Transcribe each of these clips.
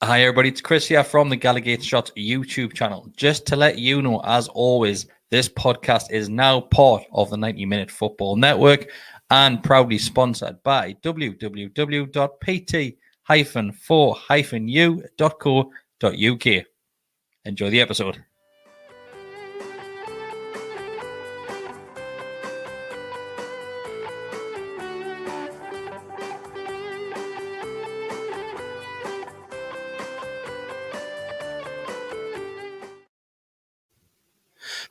Hi everybody, it's Chris here from the Gallowgateshots YouTube channel. Just to let you know, as always, this podcast is now part of the 90-Minute Football Network and proudly sponsored by www.pt-4-u.co.uk. Enjoy the episode.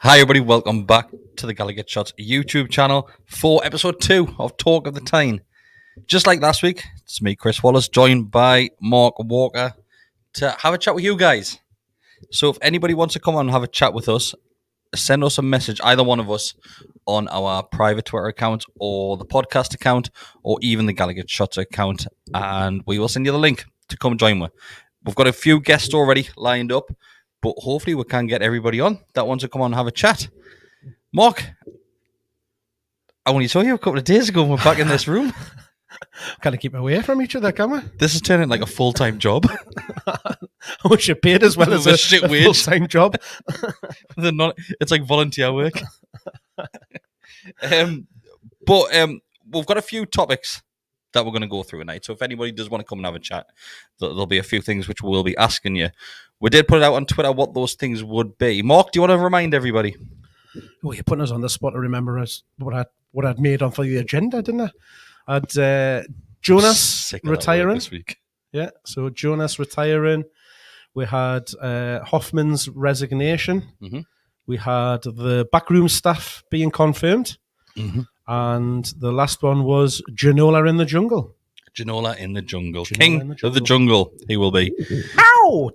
Hi everybody, welcome back to the Gallowgateshots YouTube channel for episode 2 of Talk of the Tyne. Just like last week, it's me, Chris Wallace, joined by Mark Walker to have a chat with you guys. So if anybody wants to come on and have a chat with us, send us a message, either one of us, on our private Twitter account or the podcast account or even the Gallowgateshots account, and we will send you the link to come join with. We've got a few guests already lined up, but hopefully we can get everybody on that wants to come on and have a chat. Mark, I only saw you a couple of days ago and we're back in this room. Kind of keep away from each other, can we? This is turning like a full-time job. I wish you paid as well as a full-time job. It's like volunteer work. But we've got a few topics that we're going to go through tonight. So if anybody does want to come and have a chat, there'll be a few things which we'll be asking you. We did put it out on Twitter what those things would be. Mark, do you want to remind everybody? Well, you're putting us on the spot to remember what I'd made on for the agenda, didn't I? I'd Jonas retiring this week. Yeah, so Jonas retiring. We had Hoffman's resignation. Mm-hmm. We had the backroom staff being confirmed. Mm-hmm. And the last one was Ginola in the jungle. Ginola in the jungle. King of the jungle, he will be. Ow!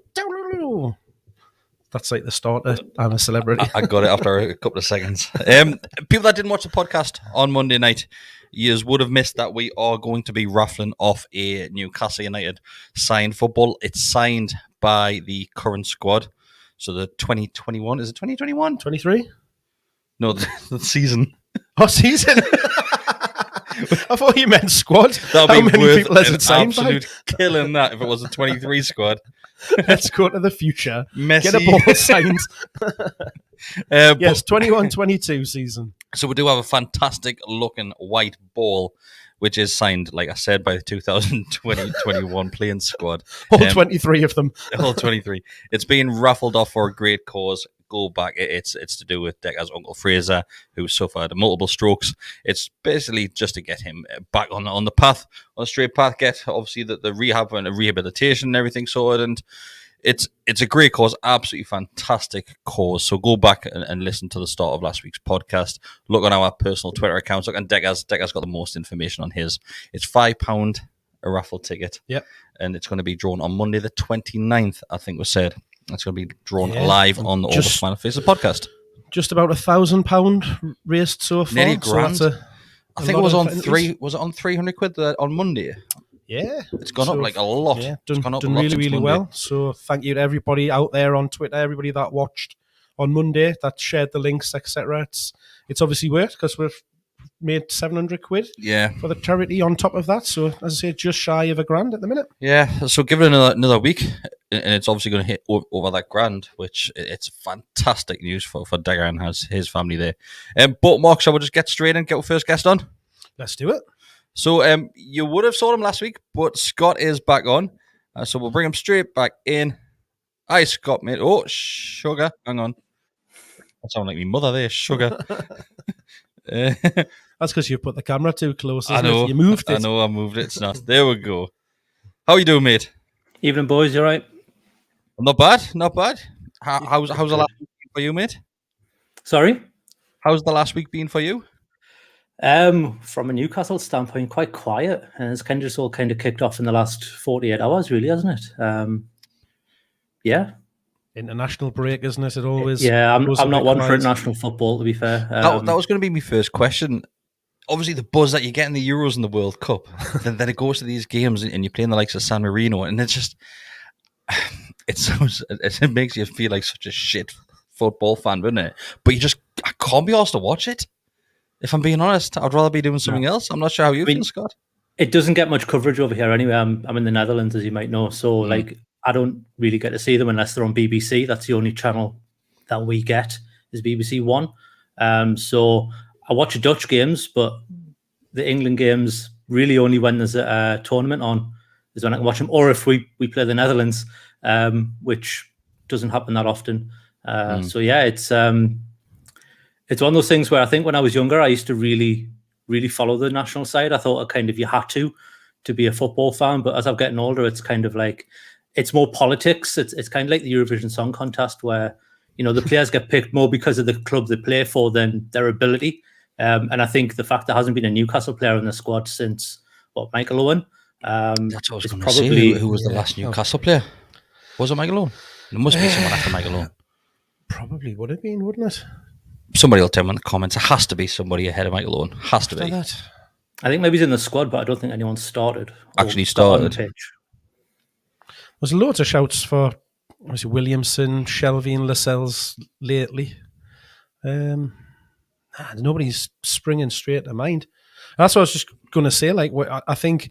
That's like the starter. I'm a celebrity. I got it after a couple of seconds. People that didn't watch the podcast on Monday night, you would have missed that we are going to be raffling off a Newcastle United signed football. It's signed by the current squad. So the 2021, is it 2021? 23? No, the season. Oh, season? I thought you meant squad. How many people has it signed absolute by? Killing that if it was a 23 squad. Let's go to the future. Messi. Get a ball signed. Yes, 21-22 season. So we do have a fantastic looking white ball, which is signed, like I said, by the 2020-21 playing squad. All 23 of them. All 23. It's being raffled off for a great cause. Go back. It's to do with Decker's Uncle Fraser, who suffered multiple strokes. It's basically just to get him back on the path, on the straight path, get obviously the rehab and the rehabilitation and everything sorted. And it's a great cause, absolutely fantastic cause. So go back and listen to the start of last week's podcast. Look on our personal Twitter accounts. Look, and Decker's got the most information on his. It's £5 a raffle ticket. Yep. And it's going to be drawn on Monday the 29th, I think was said. It's going to be drawn live on the August Man of Faces podcast. Just about £1,000 raised so far. Nearly grand. So I think it was on Was it on 300 quid on Monday? Yeah, it's gone up like a lot. Yeah, done really well. So thank you to everybody out there on Twitter, everybody that watched on Monday, that shared the links, etc. It's obviously worked because we've made 700 quid for the charity on top of that. So as I say, just shy of £1,000 at the minute. Yeah, so give it another week, and it's obviously going to hit over that £1,000, which it's fantastic news for Dagger and his family there. But Mark, shall we just get straight and get our first guest on? Let's do it. So you would have saw him last week, but Scott is back on, so we'll bring him straight back in. Hi, Scott, mate. Oh, sugar. Hang on. That sounds like me mother there, sugar. That's because you put the camera too close. I know. You moved it. I know. I moved it. It's not. There we go. How you doing, mate? Evening, boys. You all right? Not bad. Not bad. How's the last week been for you, mate? Sorry? How's the last week been for you? From a Newcastle standpoint, quite quiet, and it's kind of just all kind of kicked off in the last 48 hours, really, hasn't it? Yeah. International break, isn't it? It always. Yeah, I'm not one for international football, to be fair. That was going to be my first question. Obviously, the buzz that you get in the Euros and the World Cup, then it goes to these games and you're playing the likes of San Marino, and it's just, it makes you feel like such a shit football fan, doesn't it? But I can't be asked to watch it. If I'm being honest, I'd rather be doing something else. I'm not sure how you feel, Scott. It doesn't get much coverage over here anyway. I'm in the Netherlands, as you might know. So, I don't really get to see them unless they're on BBC. That's the only channel that we get is BBC One. So I watch Dutch games, but the England games really only when there's a tournament on is when I can watch them, or if we play the Netherlands, which doesn't happen that often. So yeah, it's one of those things where I think when I was younger, I used to really, really follow the national side. I thought you had to be a football fan, but as I'm getting older, it's kind of like it's more politics. It's kind of like the Eurovision Song Contest where the players get picked more because of the club they play for than their ability. And I think the fact there hasn't been a Newcastle player in the squad since Michael Owen. That's what I was going to say. Who was the last Newcastle player? Was it Michael Owen? There must be someone after Michael Owen. Probably would have been, wouldn't it? Somebody will tell me in the comments. It has to be somebody ahead of Michael Owen. Has to be. That. I think maybe he's in the squad, but I don't think anyone started. Actually started. There's loads of shouts for obviously Williamson, Shelby and Lascelles lately. Nobody's springing straight to mind. That's what I was just going to say. Like, I think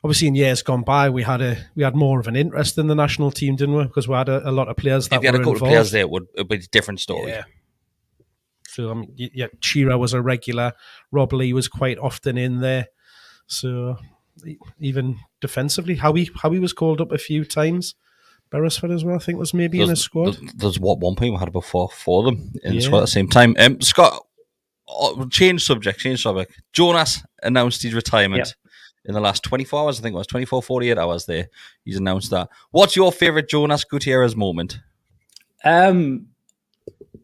obviously in years gone by, we had more of an interest in the national team, didn't we? Because we had a lot of players that were involved. If you had a couple of players there, it would be a different story. Yeah. So, I mean, Shearer was a regular. Rob Lee was quite often in there. So, even defensively, Howe was called up a few times. Beresford as well, I think, was maybe in a squad. There's one point we had about four of them in the squad at the same time. Scott, change subject. Jonas announced his retirement in the last 24 hours. I think it was 24, 48 hours there. He's announced that. What's your favourite Jonas Gutierrez moment?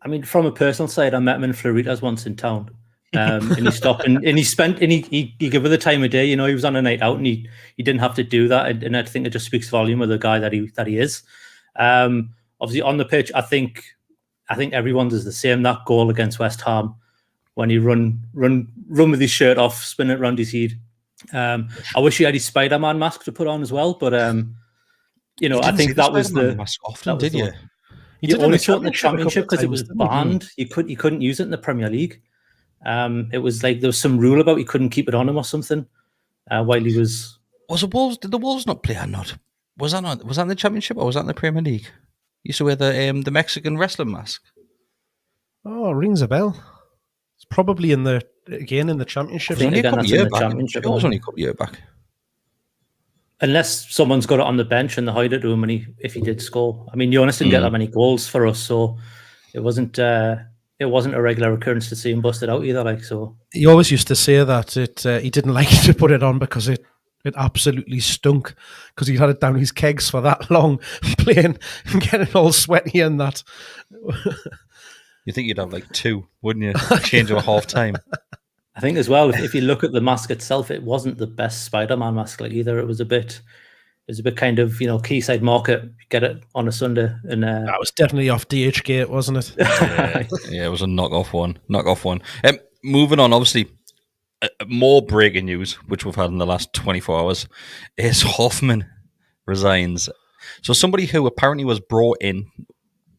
I mean, from a personal side, I met him in Floridas once in town. And he stopped and he gave her the time of day. He was on a night out and he didn't have to do that. And I think it just speaks volume of the guy that he is. Obviously on the pitch, I think everyone does the same. That goal against West Ham when he run with his shirt off, spin it around his head. I wish he had his Spider-Man mask to put on as well, but I think that was the mask often, did you? You only saw it in the Championship because it was banned. You couldn't use it in the Premier League. It was like there was some rule about he couldn't keep it on him or something while he was. Was it Wolves? Did the Wolves not play or not? Was that in the Championship or was that in the Premier League? He used to wear the Mexican wrestling mask. Oh, rings a bell. It's probably in the Championship. It was only a couple of years back. Unless someone's got it on the bench and they hide it to him if he did score. I mean, Jonas didn't get that many goals for us, so it wasn't a regular occurrence to see him busted out either. Like, so he always used to say that he didn't like to put it on because it absolutely stunk because he'd had it down his kegs for that long playing and getting all sweaty and that. You think you'd have like two, wouldn't you? Change of a half time. I think as well, if you look at the mask itself, it wasn't the best Spider-Man mask like either. It was a bit kind of, Quayside Market, get it on a Sunday. And that was definitely off DHgate, wasn't it? Yeah, it was a knockoff one. Moving on, obviously, more breaking news, which we've had in the last 24 hours, is Halman resigns. So somebody who apparently was brought in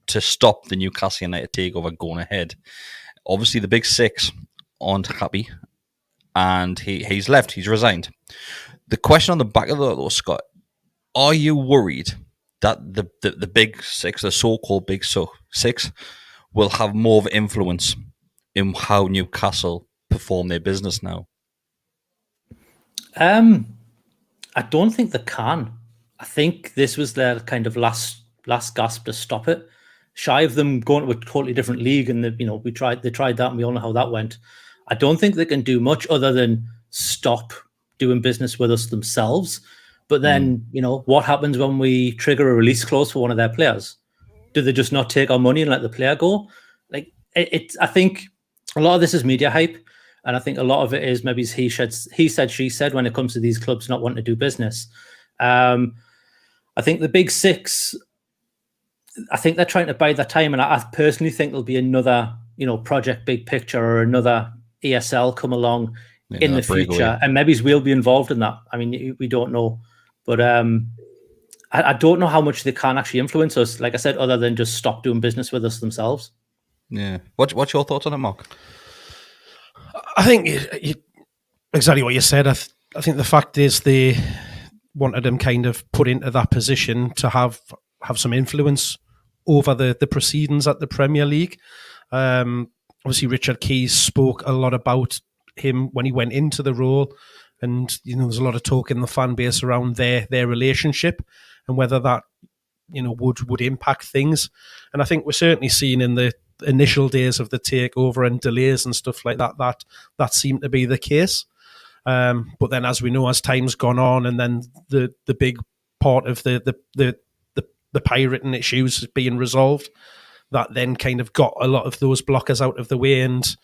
to stop the Newcastle United takeover going ahead. Obviously, the big six aren't happy, and he's left. He's resigned. The question on the back of that, though, Scott, are you worried that the big six, the so-called big six, will have more of influence in how Newcastle perform their business now? I don't think they can. I think this was their kind of last gasp to stop it. Shy of them going to a totally different league, and they tried that, and we all know how that went. I don't think they can do much other than stop doing business with us themselves. But then, what happens when we trigger a release clause for one of their players? Do they just not take our money and let the player go? Like I think a lot of this is media hype, and I think a lot of it is maybe he said, she said when it comes to these clubs not wanting to do business. I think the big six, I think they're trying to buy their time, and I personally think there'll be another, project big picture or another ESL come along in the future, and maybe we'll be involved in that. I mean, we don't know, but I don't know how much they can actually influence us, like I said, other than just stop doing business with us themselves. Yeah. What's your thoughts on it, Mark? I think exactly what you said. I think the fact is wanted him kind of put into that position to have some influence over the proceedings at the Premier League. Obviously, Richard Keys spoke a lot about him when he went into the role, and there's a lot of talk in the fan base around their relationship and whether that would impact things. And I think we're certainly seeing in the initial days of the takeover and delays and stuff like that seemed to be the case. But then, as we know, as time's gone on, and then the big part of the pirating issues being resolved, that then kind of got a lot of those blockers out of the way, and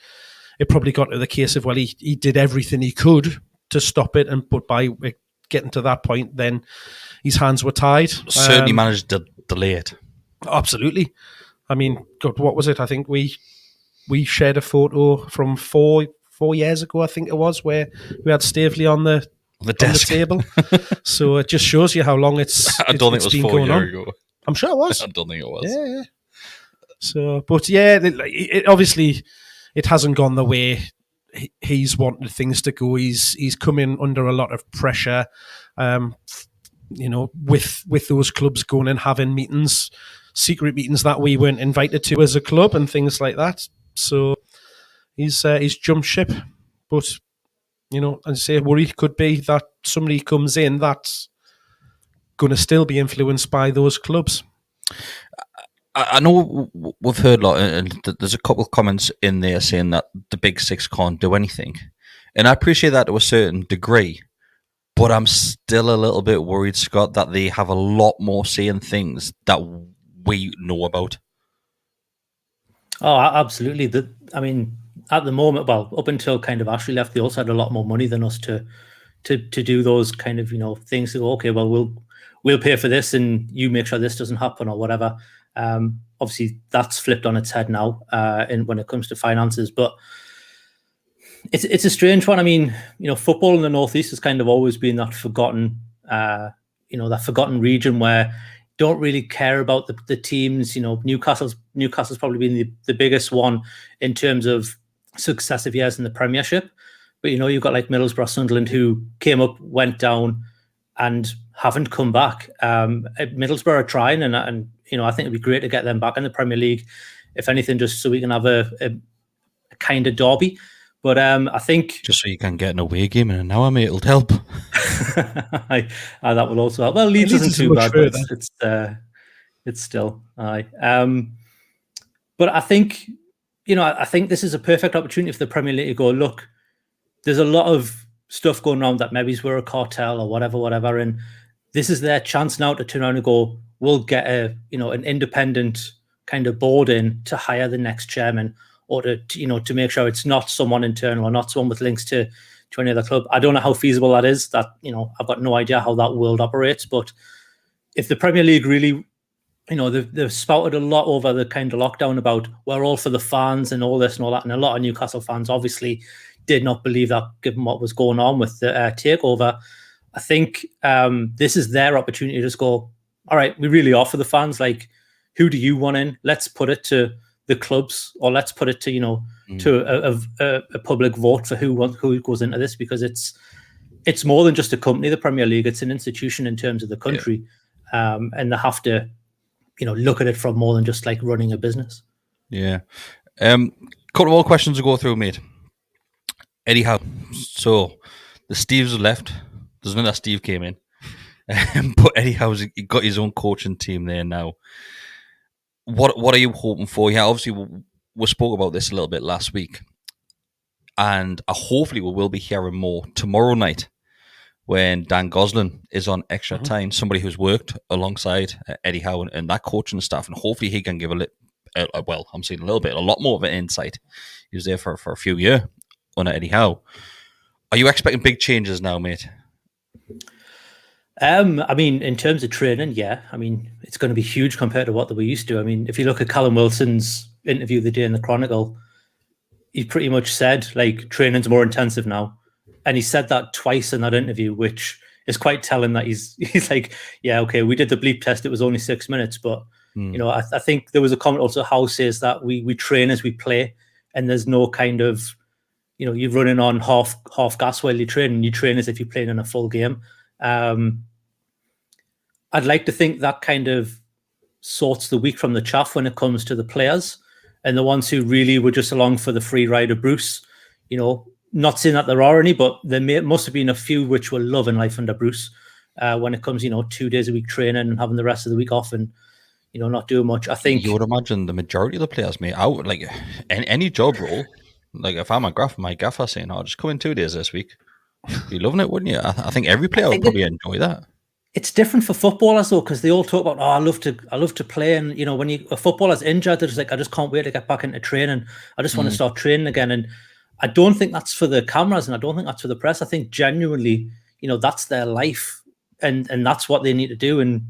it probably got to the case of, well, he did everything he could to stop it, but by getting to that point, then his hands were tied. Certainly managed to delay it. Absolutely. I mean, God, what was it? I think we shared a photo from four years ago, I think it was, where we had Staveley on the table. So it just shows you how long it's I don't think it was 4 years ago. I'm sure it was. I don't think it was. Yeah. So, but yeah, it obviously it hasn't gone the way he's wanted things to go. He's come in under a lot of pressure, with those clubs going and having meetings, secret meetings that we weren't invited to as a club and things like that. So he's jumped ship. But I'd say a worry could be that somebody comes in that's going to still be influenced by those clubs. I know we've heard a lot, and there's a couple of comments in there saying that the Big Six can't do anything. And I appreciate that to a certain degree, but I'm still a little bit worried, Scott, that they have a lot more say in things that we know about. Oh, absolutely. At the moment, well, up until kind of Ashley left, they also had a lot more money than us to do those kind of things. To go, okay, well, we'll pay for this, and you make sure this doesn't happen or whatever. Obviously, that's flipped on its head now, when it comes to finances. But it's a strange one. I mean, football in the Northeast has kind of always been that forgotten, that forgotten region where don't really care about the teams. Newcastle's probably been the biggest one in terms of successive years in the Premiership. But you've got like Middlesbrough, Sunderland, who came up, went down, and haven't come back. Middlesbrough are trying, and I think it'd be great to get them back in the Premier League, if anything, just so we can have a kind of derby. But I think just so you can get an away game in an hour, mate, it'll help. that will also help. Well, Leeds isn't too bad, but it's still aye. But I think I think this is a perfect opportunity for the Premier League to go, look, there's a lot of stuff going around that maybe we're a cartel or whatever, and this is their chance now to turn around and go, we'll get an independent kind of board in to hire the next chairman, or to make sure it's not someone internal or not someone with links to any other club. I don't know how feasible that is. That I've got no idea how that world operates. But if the Premier League really, they've spouted a lot over the kind of lockdown about we're all for the fans and all this and all that, and a lot of Newcastle fans obviously did not believe that, given what was going on with the takeover. I think this is their opportunity to just go, all right, we really are for the fans. Like, who do you want in? Let's put it to the clubs, or let's put it to to a public vote for who goes into this, because it's more than just a company, the Premier League. It's an institution in terms of the country, and they have to look at it from more than just like running a business. Yeah. Couple more questions to go through, mate. Eddie Howe. So the Steves left. There's another Steve came in. But Eddie Howe's got his own coaching team there now. What are you hoping for? Yeah, obviously we spoke about this a little bit last week, and hopefully we will be hearing more tomorrow night when Dan Gosling is on Extra Time, somebody who's worked alongside Eddie Howe and that coaching staff, and hopefully he can give a lot more of an insight. He was there for a few years under Eddie Howe. Are you expecting big changes now, mate? In terms of training, yeah. It's going to be huge compared to what they were used to. If you look at Callum Wilson's interview the day in the Chronicle, he pretty much said, like, training's more intensive now. And he said that twice in that interview, which is quite telling that he's like, yeah, okay, we did the bleep test. It was only 6 minutes. But, I think there was a comment also, Howe says that we train as we play, and there's no kind of, you're running on half gas while you train, and you train as if you're playing in a full game. I'd like to think that kind of sorts the wheat from the chaff when it comes to the players and the ones who really were just along for the free ride of Bruce. Not saying that there are any, but must have been a few which were loving life under Bruce when it comes, 2 days a week training and having the rest of the week off and, not doing much. I think you would imagine the majority of the players, mate, out like any job role. Like if I'm my gaffer saying, "Oh, just come in 2 days this week," you'd be loving it, wouldn't you? I think every player would probably enjoy that. It's different for footballers though, because they all talk about, I love to play, and when a footballer's injured, they're just like, I just can't wait to get back into training. I just want to start training again. And I don't think that's for the cameras, and I don't think that's for the press. I think genuinely, that's their life, and that's what they need to do. And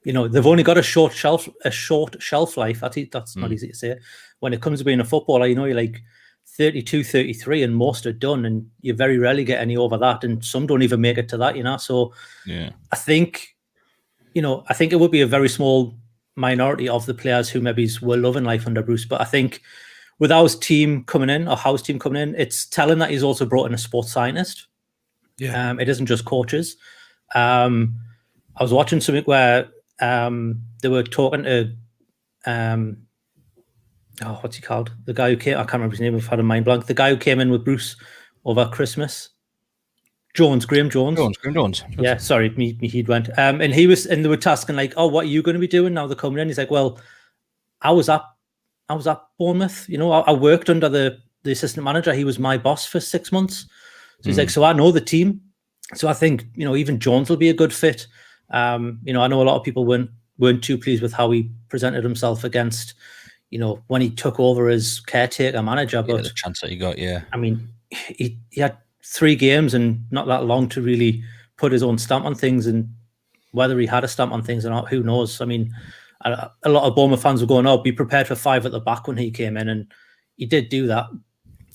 they've only got a short shelf life. I think that's not easy to say. When it comes to being a footballer, you're like 32, 33, and most are done, and you very rarely get any over that, and some don't even make it to that. So yeah, I think it would be a very small minority of the players who maybe were loving life under Bruce. But I think with Howe's team coming in, it's telling that he's also brought in a sports scientist. Yeah, it isn't just coaches. I was watching something where they were talking to what's he called? The guy who came, I can't remember his name, I've had a mind blank. The guy who came in with Bruce over Christmas. Graham Jones. Yeah, sorry, me he'd went. And they were tasking like, oh, what are you going to be doing now they're coming in? He's like, well, I was at Bournemouth. I worked under the assistant manager. He was my boss for 6 months. So he's like, so I know the team. So I think, even Jones will be a good fit. I know a lot of people weren't too pleased with how he presented himself against, when he took over as caretaker manager. But the chance that he got, yeah. I mean, he had 3 games and not that long to really put his own stamp on things, and whether he had a stamp on things or not, who knows? I mean, a lot of Bournemouth fans were going, "Oh, be prepared for 5 at the back" when he came in, and he did do that.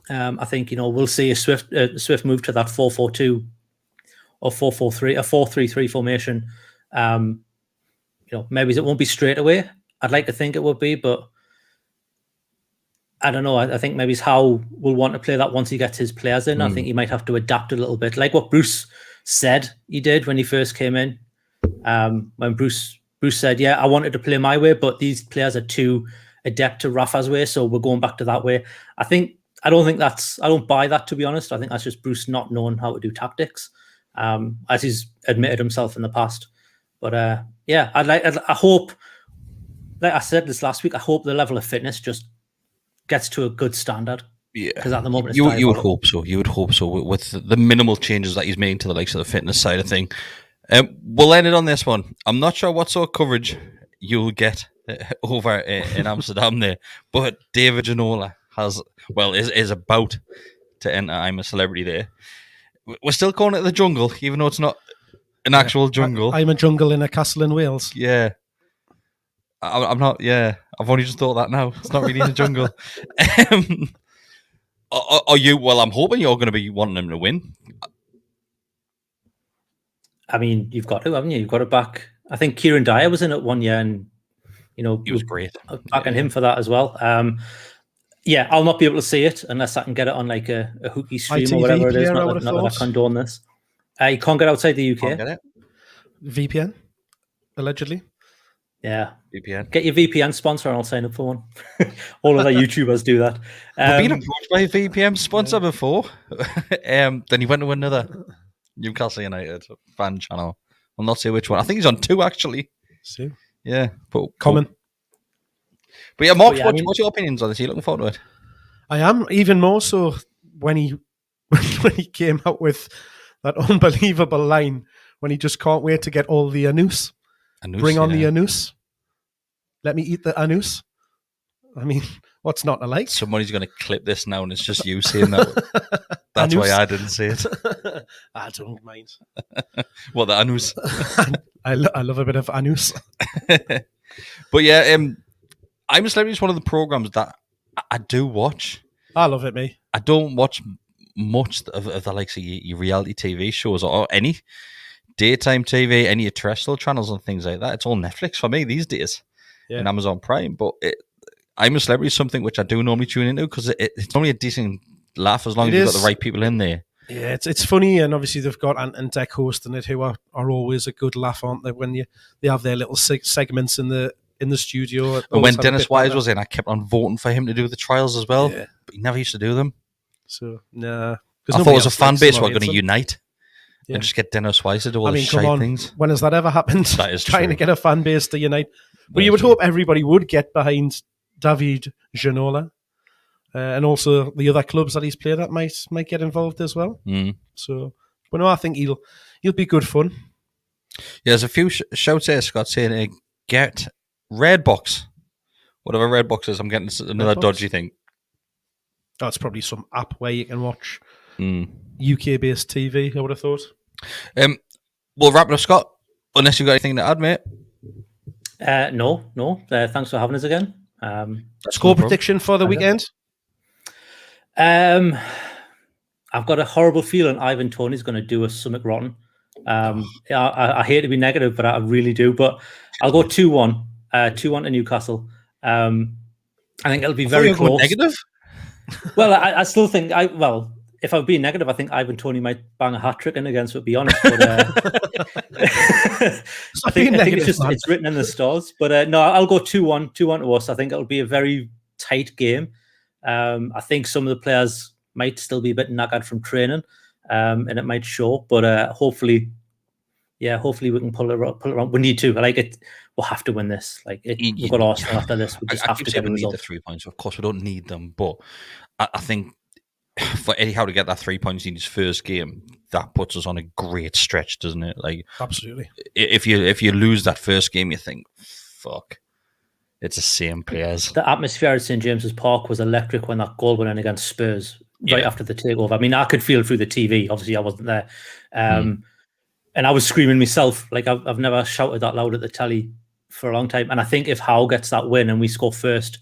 I think we'll see a swift move to that 4-4-2 or 4-4-3, a 4-3-3 formation. Maybe it won't be straight away. I'd like to think it would be, but I don't know. I think maybe Howe will want to play that once he gets his players in. I think he might have to adapt a little bit, like what Bruce said he did when he first came in. When Bruce said, "Yeah, I wanted to play my way, but these players are too adept to Rafa's way, so we're going back to that way." I don't buy that, to be honest. I think that's just Bruce not knowing how to do tactics, as he's admitted himself in the past. But I hope, like I said this last week, I hope the level of fitness just gets to a good standard. Yeah, because at the moment you would hope so. You would hope so with the minimal changes that he's made to the likes of the fitness side of thing. We'll end it on this one. I'm not sure what sort of coverage you'll get over in Amsterdam there, but David Ginola is about to enter I'm a Celebrity there. We're still calling it the jungle, even though it's not an actual jungle. I'm a jungle in a castle in Wales. Yeah. I'm not, yeah. I've only just thought that now. It's not really in the jungle. Are you? Well, I'm hoping you're going to be wanting him to win. I mean, you've got to, haven't you? You've got to back. I think Kieran Dyer was in it one year, and he was great. Backing him for that as well. I'll not be able to see it unless I can get it on like a hooky stream or whatever it is. Not that I condone this. You can't get outside the UK. Can't get it. VPN, allegedly. Yeah. VPN. Get your VPN sponsor and I'll sign up for one. All of the YouTubers do that. We've been approached by a VPN sponsor before. Then he went to another Newcastle United fan channel. I'll not say which one. I think he's on 2 actually. See? Yeah. But common. But yeah, Mark, what's your opinions on this? Are you looking forward to it? I am, even more so when he came out with that unbelievable line when he just can't wait to get all the anus. Bring on the anus. Let me eat the anus. I mean, what's not to like? Somebody's going to clip this now and it's just you saying that. That's why I didn't say it. I don't mind. What, the anus? I love a bit of anus. But yeah, I'm a Celebrity is one of the programs that I do watch. I love it, mate. I don't watch much of the likes of your reality TV shows or any daytime TV, any terrestrial channels and things like that. It's all Netflix for me these days and Amazon Prime. But I'm a Celebrity is something which I do normally tune into because it's normally a decent laugh as long as you've got the right people in there. Yeah, it's funny, and obviously they've got Ant and Deck hosting it, who are always a good laugh, aren't they? When they have their little segments in the studio. And when Dennis Wise was in, I kept on voting for him to do the trials as well, but he never used to do them. So nah, I thought it was a fan base were going to unite and just get Dennis Wise to do all the shite things. When has that ever happened? That is trying true. to get a fan base to unite. But you would hope everybody would get behind David Ginola. And also the other clubs that he's played at might get involved as well. So, but no, I think he'll be good fun. Yeah, there's a few shouts here, Scott, saying get Redbox. Whatever Redbox is, I'm getting another dodgy thing. Oh, it's probably some app where you can watch UK-based TV, I would have thought. We'll wrap it up, Scott, unless you've got anything to add, mate. No. Thanks for having us again. Score prediction for the weekend? I've got a horrible feeling Ivan Toney's going to do us something rotten. I hate to be negative, but I really do. But I'll go 2-1. 2-1 to Newcastle. I think it'll be very close. Negative? Well, I still think if I'm being negative, I think Ivan Toney might bang a hat trick in again, to be honest. But I think it's written in the stars. But no, I'll go 2-1 to us. I think it'll be a very tight game. I think some of the players might still be a bit knackered from training, and it might show. But hopefully we can pull it around. We need to. We'll have to win this. We've got Arsenal after this. We just have to get a result. Need the 3 points. Of course, we don't need them, but I think for Eddie Howe to get that 3 points in his first game, that puts us on a great stretch, doesn't it? Absolutely. If you lose that first game, you think, fuck. It's the same players. The atmosphere at St James's Park was electric when that goal went in against Spurs right after the takeover. I mean, I could feel it through the TV. Obviously, I wasn't there. And I was screaming myself. I've never shouted that loud at the telly for a long time. And I think if Howe gets that win and we score first,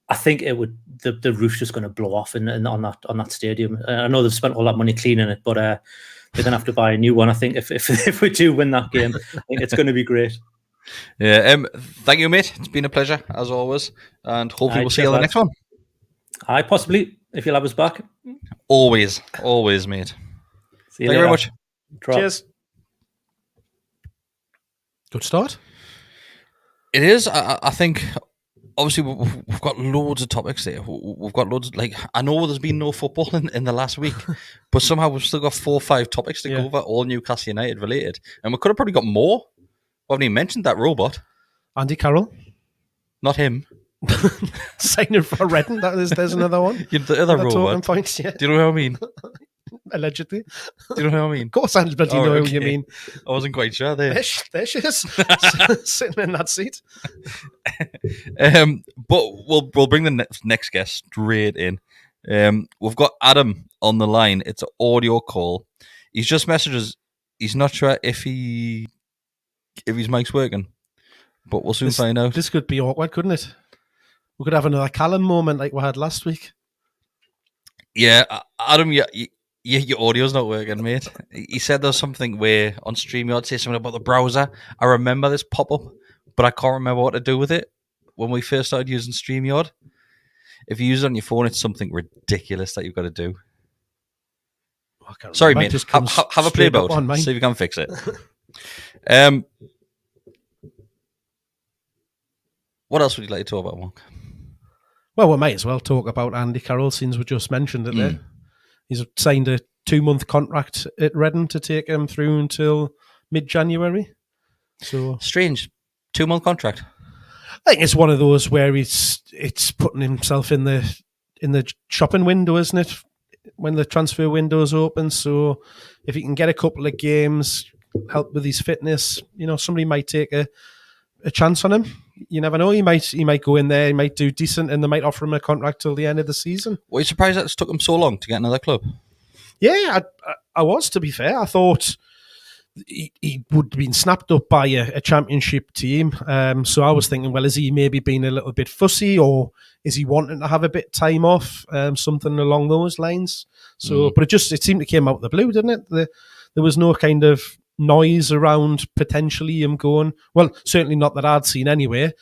I think it would the roof's just going to blow off on that stadium. I know they've spent all that money cleaning it, but they're going to have to buy a new one. I think if we do win that game, I think it's going to be great. Yeah, thank you, mate. It's been a pleasure as always, and hopefully we'll see you on the next one. Possibly, if you'll have us back. Always, mate. Thank you very much. Cheers. Good start. It is. I think. Obviously, we've got loads of topics there. We've got loads. I know there's been no football in the last week, but somehow we've still got 4 or 5 topics to go over, all Newcastle United related, and we could have probably got more. We haven't even mentioned that robot. Andy Carroll. Not him. Signing for Reading. There's another one. The other robot. Points, yeah. Do you know what I mean? Allegedly. Do you know what I mean? Of course, I bloody know what you mean. I wasn't quite sure there. There she is. Sitting in that seat. But we'll bring the next guest straight in. We've got Adam on the line. It's an audio call. He's just messaged us. He's not sure if his mic's working, but we'll soon find out. This could be awkward, couldn't it? We could have another Callum moment like we had last week. Yeah, Adam, your audio's not working, mate. He said there's something where on StreamYard say something about the browser. I remember this pop-up, but I can't remember what to do with it when we first started using StreamYard. If you use it on your phone, it's something ridiculous that you've got to do. Sorry, mate. Have a play about it. See if you can fix it. What else would you like to talk about, Mark? Well, we might as well talk about Andy Carroll since we just mentioned it there. He's signed a 2-month contract at Reading to take him through until mid-January. So strange. 2-month contract. I think it's one of those where it's putting himself in the shopping window, isn't it? When the transfer window's open. So if he can get a couple of games, help with his fitness, somebody might take a chance on him. You never know. He might go in there, he might do decent, and they might offer him a contract till the end of the season. Were you surprised that it's took him so long to get another club? Yeah, I was, to be fair. I thought he would have been snapped up by a championship team. So I was thinking, well, is he maybe being a little bit fussy, or is he wanting to have a bit of time off? Something along those lines. So, but it seemed to come out of the blue, didn't it? There was no kind of noise around potentially him going. Well, certainly not that I'd seen anyway.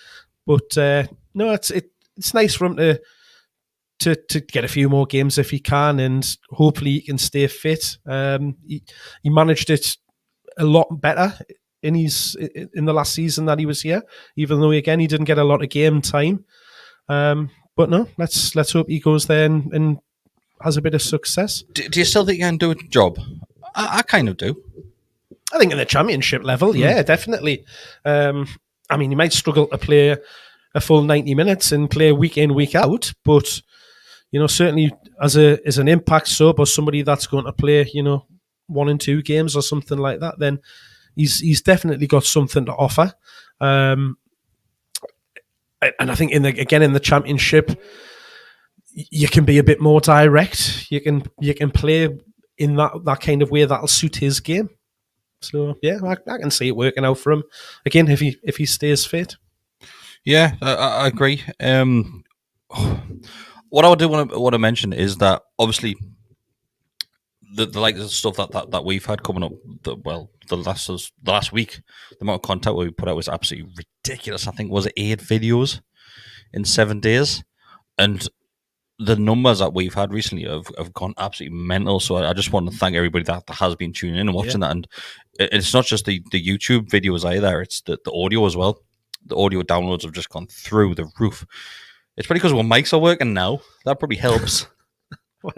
But no, it's nice for him to to get a few more games if he can, and hopefully he can stay fit. He managed it a lot better in the last season that he was here, even though again he didn't get a lot of game time. But no, let's hope he goes there and has a bit of success. Do you still think he can do a job? I kind of do. I think in the championship level, yeah, definitely. I mean, he might struggle to play a full 90 minutes and play week in, week out, but certainly as an impact sub or somebody that's going to play, 1 and 2 games or something like that, then he's definitely got something to offer. And I think in the championship, you can be a bit more direct. You can play in that kind of way that'll suit his game. So yeah, I can see it working out for him again if he stays fit. Yeah, I agree. What I do want to mention is that obviously the like the stuff that we've had coming up. The last week, the amount of content we put out was absolutely ridiculous. I think was it 8 videos in 7 days, and the numbers that we've had recently have gone absolutely mental. So I just want to thank everybody that has been tuning in and watching that. And it's not just the YouTube videos either; it's the audio as well. The audio downloads have just gone through the roof. It's probably because our mics are working now. That probably helps. Well,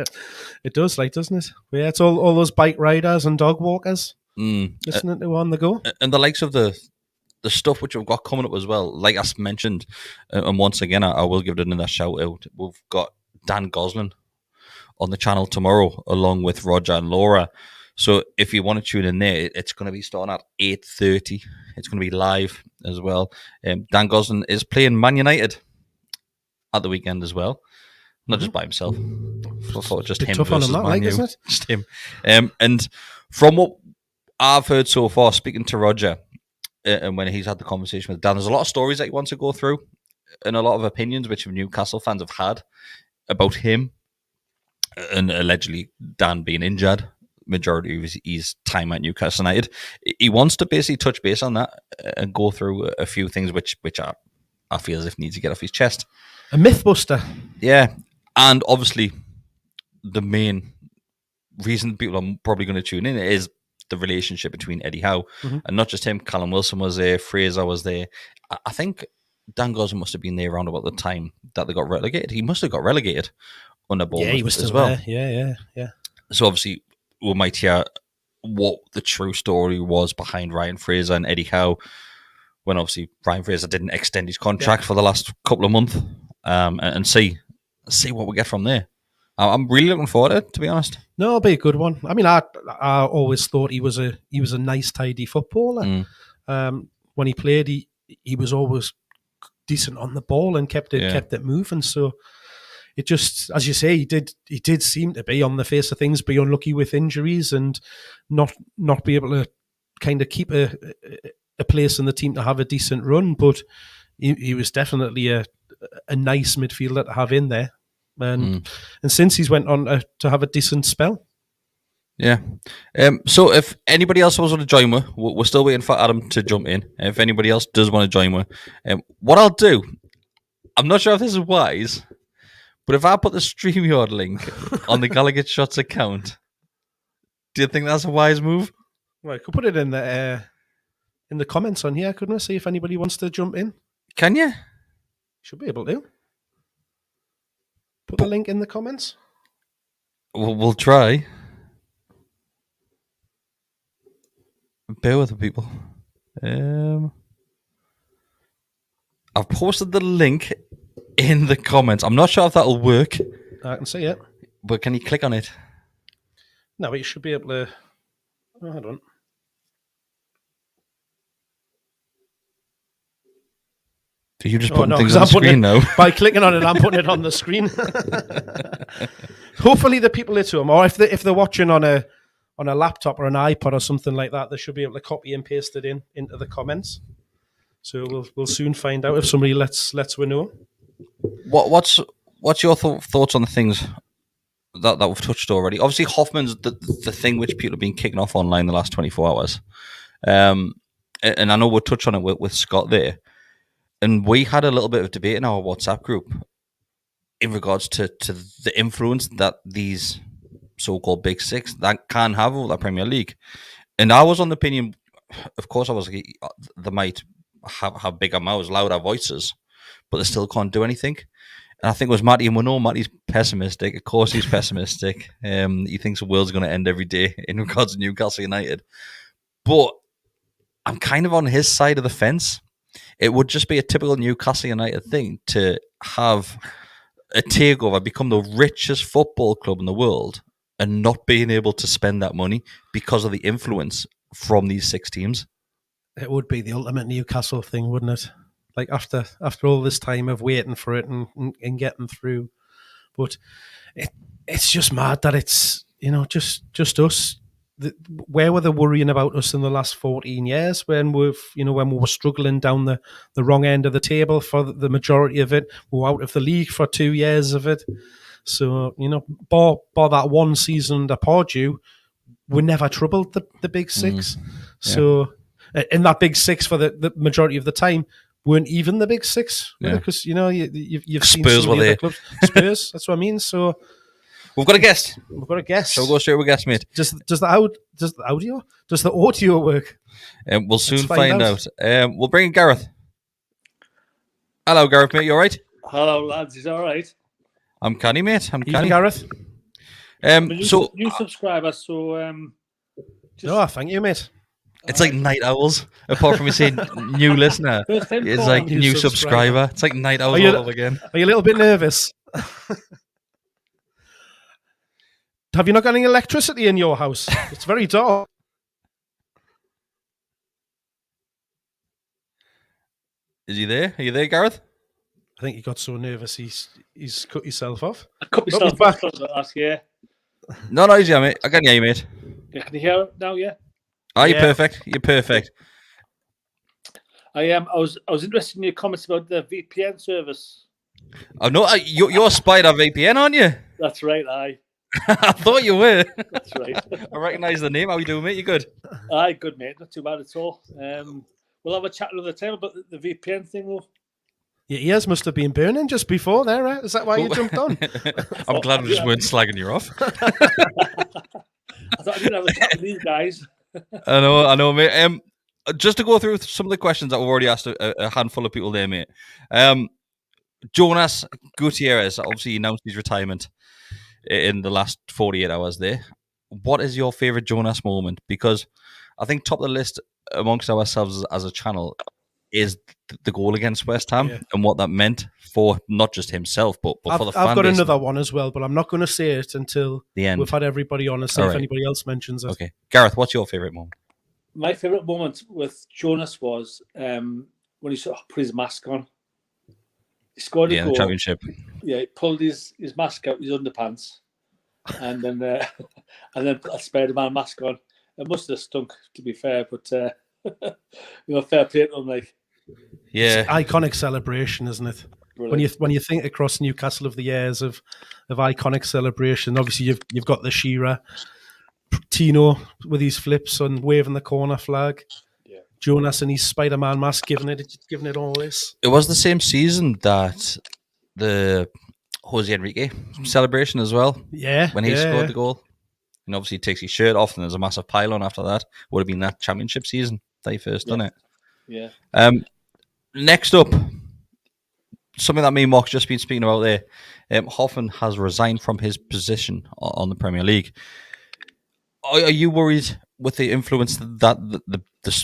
it does, doesn't it? Yeah, it's all those bike riders and dog walkers listening to on the go. And the likes of the stuff which we've got coming up as well. Like I mentioned, and once again, I will give it another shout out. We've got Dan Gosling on the channel tomorrow, along with Roger and Laura. So if you want to tune in there, it's going to be starting at 8:30. It's going to be live as well. Dan Gosling is playing Man United at the weekend as well, not just by himself. I thought just him versus Man U. Isn't it? Just him. And from what I've heard so far, speaking to Roger, and when he's had the conversation with Dan, there's a lot of stories that he wants to go through, and a lot of opinions which Newcastle fans have had about him, and allegedly Dan being injured majority of his time at Newcastle United. He wants to basically touch base on that and go through a few things which I feel as if needs to get off his chest. A mythbuster. Yeah. And obviously the main reason people are probably going to tune in is the relationship between Eddie Howe and not just him. Callum Wilson was there, Fraser was there. I think Dan Gosling must have been there around about the time that they got relegated. He must have got relegated under Bournemouth. Yeah, he was still as well. There. Yeah. So obviously we might hear what the true story was behind Ryan Fraser and Eddie Howe, when obviously Ryan Fraser didn't extend his contract for the last couple of months, and see what we get from there. I'm really looking forward to it, to be honest. No, it'll be a good one. I mean, I always thought he was a nice, tidy footballer. When he played, he was always decent on the ball and kept it moving. So it just, as you say, he did seem to be on the face of things, be unlucky with injuries and not be able to kind of keep a place in the team to have a decent run. But he was definitely a nice midfielder to have in there. And since he's went on to have a decent spell. Yeah. So if anybody else wants to join me, we're still waiting for Adam to jump in. If anybody else does want to join me, what I'll do, I'm not sure if this is wise, but if I put the StreamYard link on the Gallowgateshots account, do you think that's a wise move? Well, I could put it in the comments on here, couldn't I? See if anybody wants to jump in. Can you? Should be able to. Put the link in the comments. We'll try. Bear with the people. I've posted the link in the comments. I'm not sure if that'll work. I can see it. But can you click on it? No, but you should be able to... Oh, hold on. Do you just put things on the screen now? By clicking on it, I'm putting it on the screen. Hopefully the people at home, or if they're watching on a laptop or an iPod or something like that, they should be able to copy and paste it into the comments. So we'll soon find out if somebody lets we know. What's your thoughts on the things that we've touched already? Obviously, Hoffman's the thing which people have been kicking off online the last 24 hours. And I know we'll touch on it with Scott there. And we had a little bit of debate in our WhatsApp group in regards to the influence that these so-called Big Six that can have over the Premier League. And I was on the opinion, of course, I was like, they might have bigger mouths, louder voices, but they still can't do anything. And I think it was Matty, and we know Matty's pessimistic. Of course, he's pessimistic. He thinks the world's going to end every day in regards to Newcastle United. But I'm kind of on his side of the fence. It would just be a typical Newcastle United thing to have a takeover, become the richest football club in the world, and not being able to spend that money because of the influence from these 6 teams. It would be the ultimate Newcastle thing, wouldn't it? Like after all this time of waiting for it and getting through. But it's just mad that it's, just us. Where were they worrying about us in the last 14 years when we were struggling down the wrong end of the table for the majority of it? We were out of the league for 2 years of it. So, bar that one season under Pardew, we never troubled the Big Six. Yeah. So, in that Big Six for the majority of the time, weren't even the Big Six, because you've seen Spurs some of the other clubs. Spurs, that's what I mean. So we've got a guest. So we'll go straight with a guest, mate. Does the audio work? We'll soon find out. We'll bring in Gareth. Hello, Gareth, mate. You all right? Hello, lads. Is all right? I'm canny, mate. I'm canny. Gareth. New subscriber. So thank you, mate. It's like night owls, apart from you saying new listener. It's like new subscriber. It's like night owls all over again. Are you a little bit nervous? Have you not got any electricity in your house? It's very dark. Is he there? Are you there, Gareth? I think he got so nervous he's cut himself off. I cut myself off last year. No, he's here, mate. I can hear you, mate. Yeah, can you hear it now? Yeah. You're perfect. You're perfect. I am. I was interested in your comments about the VPN service. Oh no, you're Spider VPN, aren't you? That's right. Aye. I thought you were. That's right. I recognise the name. How you doing, mate? You good? Aye, good, mate. Not too bad at all. We'll have a chat another time about the VPN thing, though. Your ears must have been burning just before there, right? Is that why you jumped on? I'm glad we just weren't slagging you off. I thought I didn't have a chat with these guys. I know, mate. Just to go through some of the questions that we've already asked a handful of people there, mate. Jonas Gutierrez obviously announced his retirement in the last 48 hours there. What is your favourite Jonas moment? Because I think top of the list amongst ourselves as a channel is the goal against West Ham and what that meant for not just himself, but for the fan base. I've got another one as well, but I'm not going to say it until the end. We've had everybody on and see if anybody else mentions it. Okay. Gareth, what's your favourite moment? My favourite moment with Jonas was when he sort of put his mask on. He scored a goal. The championship. Yeah, he pulled his mask out, his underpants, and then put a Spider-Man mask on. It must have stunk, to be fair, but fair play to him, like. Yeah, it's iconic celebration, isn't it? Brilliant. When you think across Newcastle of the years of iconic celebration, obviously you've got the Shearer, Tino with his flips and waving the corner flag, Jonas and his Spider-Man mask giving it all this. It was the same season that the Jose Enrique celebration as well. Yeah, when he scored the goal, and obviously he takes his shirt off, and there's a massive pylon after that. Would have been that championship season that he first done it. Yeah. Next up, something that me and Mark's just been speaking about there. Hoffman has resigned from his position on the Premier League. Are you worried with the influence that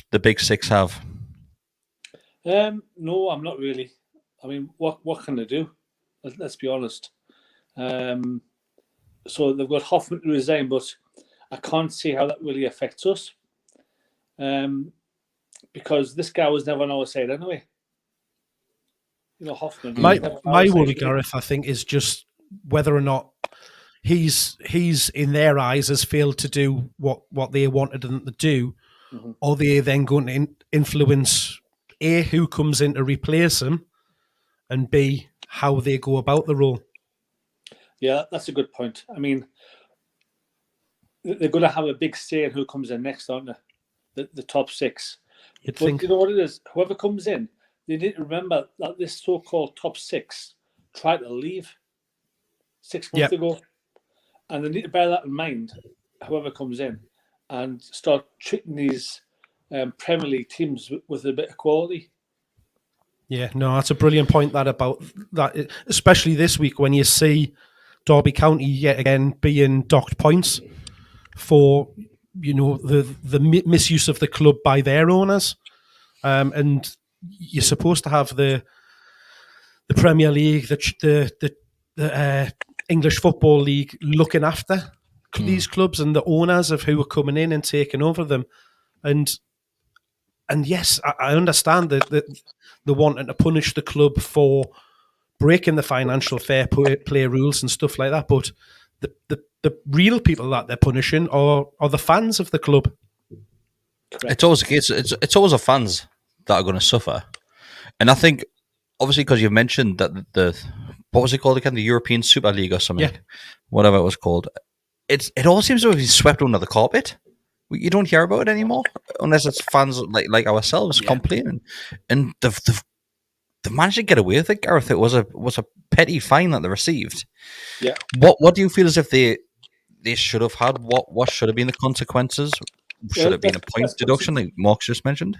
the Big Six have? No, I'm not really. I mean, what can they do? Let's be honest. So they've got Hoffman to resign, but I can't see how that really affects us. Because this guy was never on our side anyway. Hoffman. My worry, Gareth, I think, is just whether or not he's in their eyes has failed to do what they wanted him to do, or they then going to influence A, who comes in to replace him, and B, how they go about the role. Yeah, that's a good point. I mean, they're going to have a big say in who comes in next, aren't they? The top six. You'd but think. You know what it is? Whoever comes in, they need to remember that this so-called top six tried to leave. 6 months ago. And they need to bear that in mind, whoever comes in, and start treating these Premier League teams with a bit of quality. Yeah, no, that's a brilliant point. That about that, especially this week when you see Derby County yet again being docked points for the misuse of the club by their owners, and you're supposed to have the Premier League, the English Football League looking after these clubs and the owners of who are coming in and taking over them, and yes, I understand that they're wanting to punish the club for breaking the financial fair play rules and stuff like that, but the real people that they're punishing are the fans of the club. Correct. It's always the case. It's always the fans that are going to suffer, and I think obviously because you've mentioned that what was it called again, the European Super League or something, whatever it was called. It all seems to have been swept under the carpet. You don't hear about it anymore unless it's fans like ourselves complaining, and they've managed to get away with it, Gareth. It was a petty fine that they received. Yeah. What do you feel as if they should have had? What should have been the consequences? Should it have been a points deduction, like Mark's just mentioned?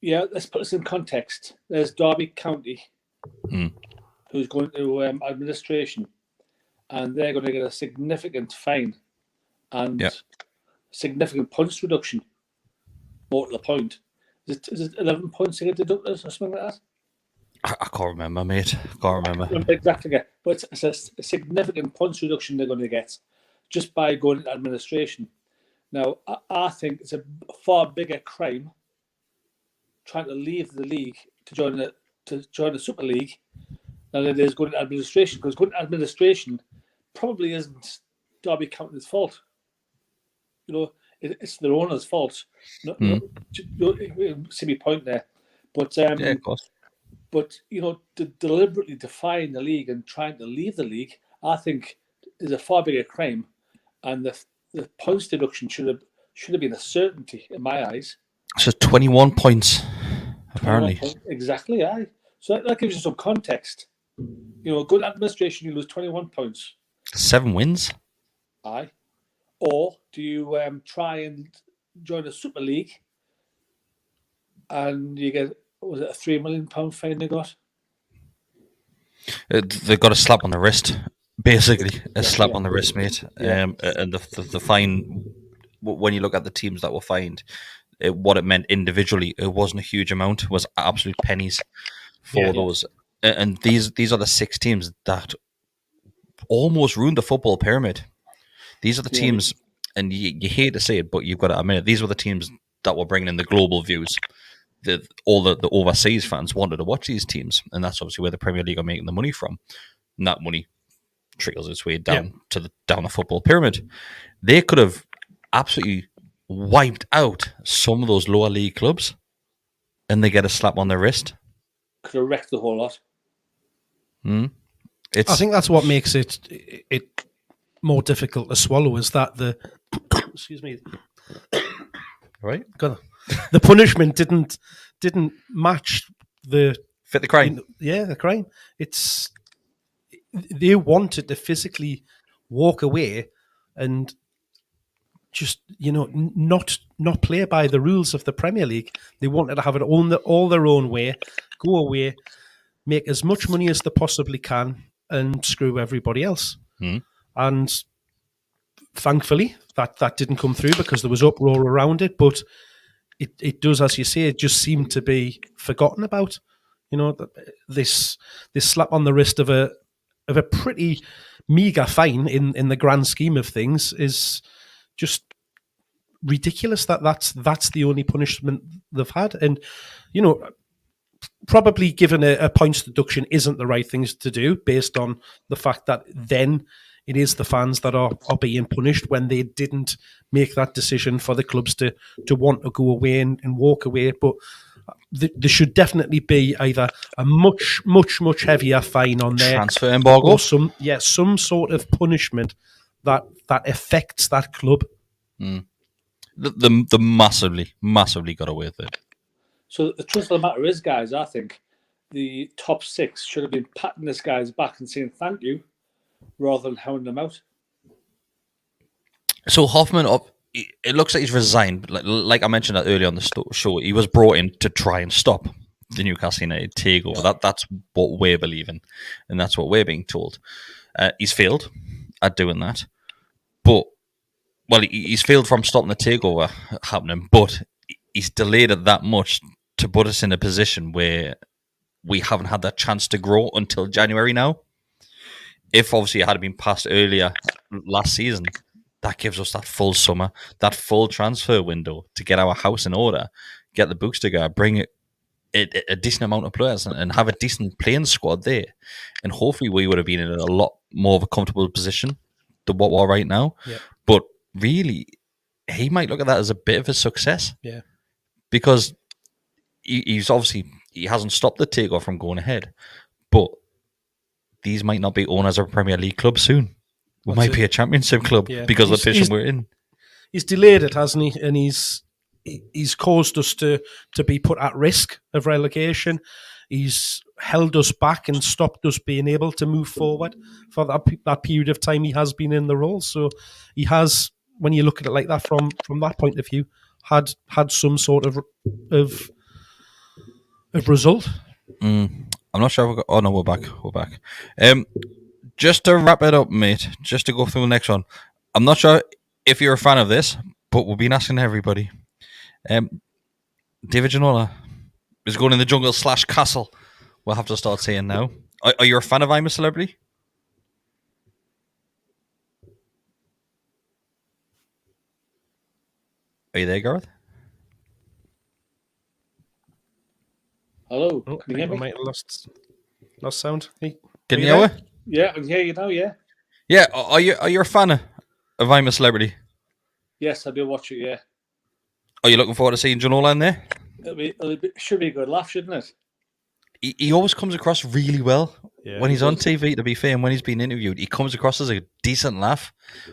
Yeah, let's put this in context. There's Derby County, who's going to administration, and they're going to get a significant fine and significant points reduction. More to the point. Is it 11 points to get deducted or something like that? I can't remember, mate. I can't remember. Exactly. But it's a significant points reduction they're going to get just by going into administration. Now, I think it's a far bigger crime trying to leave the league to join the Super League than it is going to administration. Because going to administration probably isn't Derby County's fault. It's their owner's fault. See my point there. But of course. But to deliberately define the league and trying to leave the league, I think is a far bigger crime, and the points deduction should have been a certainty in my eyes. So 21 points, apparently. 21 points, exactly, aye. So that gives you some context. Good administration, you lose 21 points. 7 wins. Aye. Or do you try and join a Super League and you get, was it a £3 million fine they got? They got a slap on the wrist, basically. A slap on the wrist, mate. And the fine, when you look at the teams that were fined, what it meant individually, it wasn't a huge amount. It was absolute pennies for those. And these are the 6 teams that almost ruined the football pyramid. These are the teams, and you hate to say it, but you've got to admit it, these were the teams that were bringing in the global views. All the overseas fans wanted to watch these teams, and that's obviously where the Premier League are making the money from. And that money trickles its way down down the football pyramid. They could have absolutely wiped out some of those lower league clubs, and they get a slap on their wrist. Could have wrecked the whole lot. I think that's what makes it more difficult to swallow, is that the excuse me, right? The punishment didn't match the fit the crime. The crime. They wanted to physically walk away and just not play by the rules of the Premier League. They wanted to have it all their own way, go away, make as much money as they possibly can, and screw everybody else. And thankfully, that didn't come through because there was uproar around it. But it does, as you say, it just seemed to be forgotten about. This slap on the wrist of a pretty meager fine in the grand scheme of things is just ridiculous. That's the only punishment they've had, and probably given a points deduction isn't the right things to do based on the fact that then it is the fans that are being punished when they didn't make that decision for the clubs to want to go away and walk away. But there should definitely be either a much, much, much heavier fine on there, transfer embargo, or some sort of punishment that affects that club. The massively got away with it. So the truth of the matter is, guys, I think the top 6 should have been patting this guy's back and saying thank you rather than hounding them out. So Hoffman, it looks like he's resigned. Like I mentioned that earlier on the show, he was brought in to try and stop the Newcastle United takeover. Yeah. That's what we're believing, and that's what we're being told. He's failed at doing that, but he's failed from stopping the takeover happening. But he's delayed it that much to put us in a position where we haven't had that chance to grow until January now. If obviously it had been passed earlier last season, that gives us that full summer, that full transfer window to get our house in order, get the books together, bring a decent amount of players and have a decent playing squad there. And hopefully we would have been in a lot more of a comfortable position than what we're right now. Yeah. But really, he might look at that as a bit of a success. Yeah. Because he hasn't stopped the takeoff from going ahead. But these might not be owned as a Premier League club soon. We might be a Championship club because of the position we're in. He's delayed it, hasn't he? And he's caused us to be put at risk of relegation. He's held us back and stopped us being able to move forward for that period of time he has been in the role. So he has, when you look at it like that from that point of view, had some sort of result. I'm not sure. Oh no, we're back. Just to wrap it up, mate, just to go through the next one. I'm not sure if you're a fan of this, but we've been asking everybody. David Ginola is going in the jungle / castle. We'll have to start saying now. Are you a fan of I'm a Celebrity? Are you there, Gareth? Hello. Oh, can you hear me? I might have lost sound. Can you hear me? Yeah, I can hear you now, yeah. Yeah, are you a fan of I'm a Celebrity? Yes, I do watch it, yeah. Are you looking forward to seeing Ginola in there? Should be a good laugh, shouldn't it? He always comes across really well when he's on TV, to be fair, and when he's been interviewed. He comes across as a decent laugh.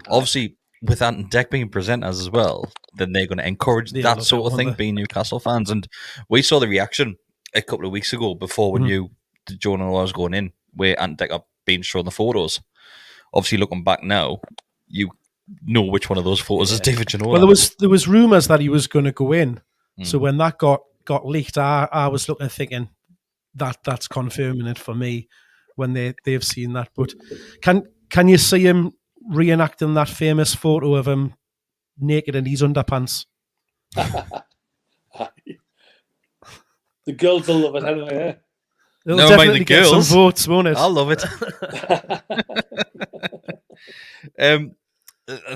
Obviously, with Ant and Deck being presenters as well, then they're going to encourage that sort of thing, being Newcastle fans. And we saw the reaction a couple of weeks ago before we knew that Ginola was going in, where Ant and Deck are being shown the photos. Obviously, looking back now, you know which one of those photos is David Ginola. Well, there was rumours that he was going to go in. So when that got leaked, I was thinking that's confirming it for me when they've seen that. But can you see him reenacting that famous photo of him naked in his underpants? The girls will love it anyway. It'll definitely get some votes, won't it? I'll love it.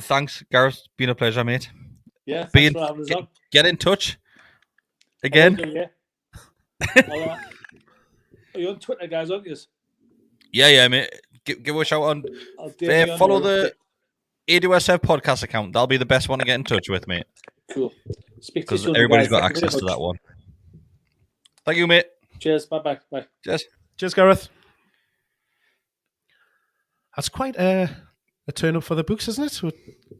Thanks, Gareth. Been a pleasure, mate. Yeah, thanks for having us on. Get in touch again. Are you on Twitter, guys, aren't you? Yeah, mate. Give a shout on. Follow the ADOSF podcast account. That'll be the best one to get in touch with, mate. Cool. Speak to you soon, everybody's got access to that one. Thank you, mate. Cheers. Bye. Cheers, Gareth. That's quite a turn up for the books, isn't it? We're